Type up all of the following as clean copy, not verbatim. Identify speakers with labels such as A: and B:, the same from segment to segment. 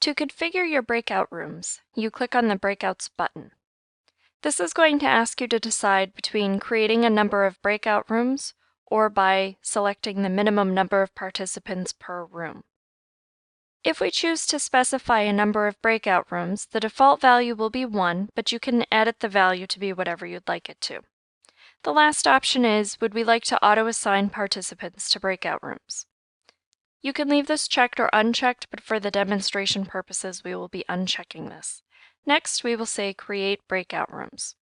A: To configure your breakout rooms, you click on the Breakouts button. This is going to ask you to decide between creating a number of breakout rooms or by selecting the minimum number of participants per room. If we choose to specify a number of breakout rooms, the default value will be 1, but you can edit the value to be whatever you'd like it to. The last option is, would we like to auto-assign participants to breakout rooms? You can leave this checked or unchecked, but for the demonstration purposes, we will be unchecking this. Next, we will say Create Breakout Rooms.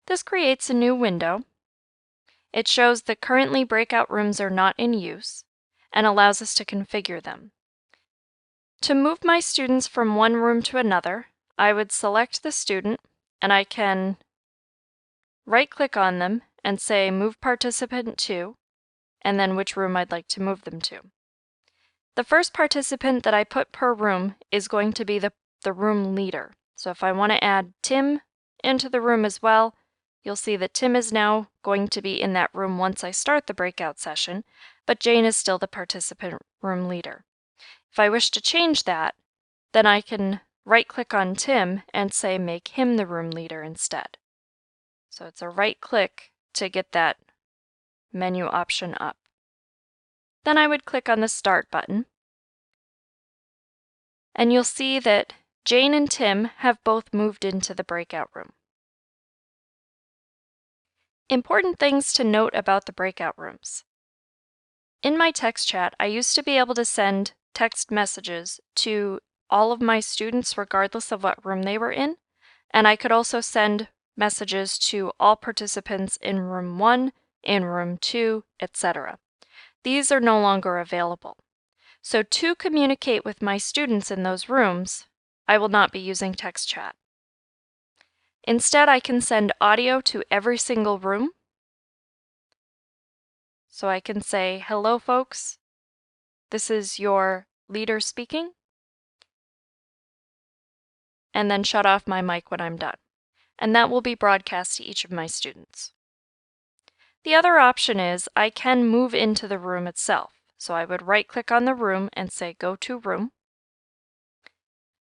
A: This creates a new window. It shows that currently breakout rooms are not in use and allows us to configure them. To move my students from one room to another, I would select the student and I can right-click on them and say Move Participant to, and then which room I'd like to move them to. The first participant that I put per room is going to be the room leader. So if I want to add Tim into the room as well, you'll see that Tim is now going to be in that room once I start the breakout session, but Jane is still the participant room leader. If I wish to change that, then I can right-click on Tim and say make him the room leader instead. So it's a right-click to get that menu option up. Then I would click on the Start button, and you'll see that Jane and Tim have both moved into the breakout room. Important things to note about the breakout rooms. In my text chat, I used to be able to send text messages to all of my students regardless of what room they were in, and I could also send messages to all participants in room 1, in room 2, etc. These are no longer available. So to communicate with my students in those rooms, I will not be using text chat. Instead, I can send audio to every single room. So I can say, hello folks, this is your leader speaking, and then shut off my mic when I'm done. And that will be broadcast to each of my students. The other option is I can move into the room itself. So I would right-click on the room and say Go to Room,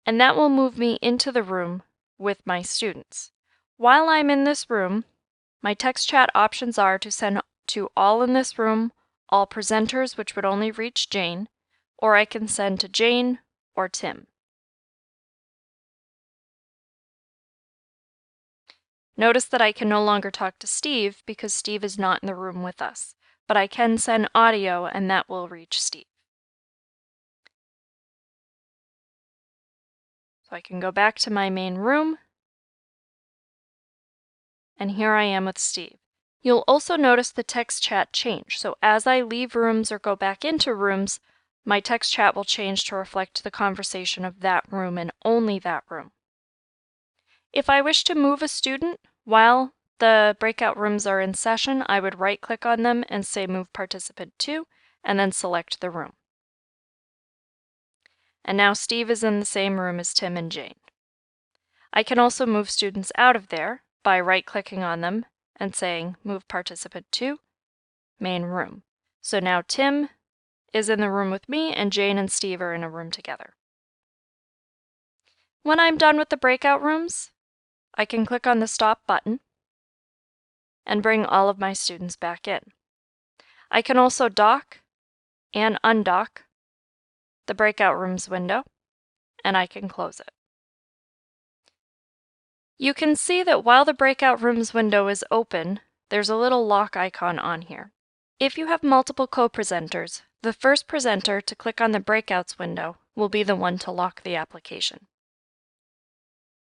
A: and that will move me into the room with my students. While I'm in this room, my text chat options are to send to all in this room, all presenters, which would only reach Jane, or I can send to Jane or Tim. Notice that I can no longer talk to Steve because Steve is not in the room with us, but I can send audio and that will reach Steve. So I can go back to my main room, and here I am with Steve. You'll also notice the text chat change. So as I leave rooms or go back into rooms, my text chat will change to reflect the conversation of that room and only that room. If I wish to move a student while the breakout rooms are in session, I would right-click on them and say Move Participant to, and then select the room. And now Steve is in the same room as Tim and Jane. I can also move students out of there by right-clicking on them and saying Move Participant to, Main Room. So now Tim is in the room with me and Jane and Steve are in a room together. When I'm done with the breakout rooms, I can click on the Stop button and bring all of my students back in. I can also dock and undock the breakout rooms window, and I can close it. You can see that while the breakout rooms window is open, there's a little lock icon on here. If you have multiple co-presenters, the first presenter to click on the breakouts window will be the one to lock the application.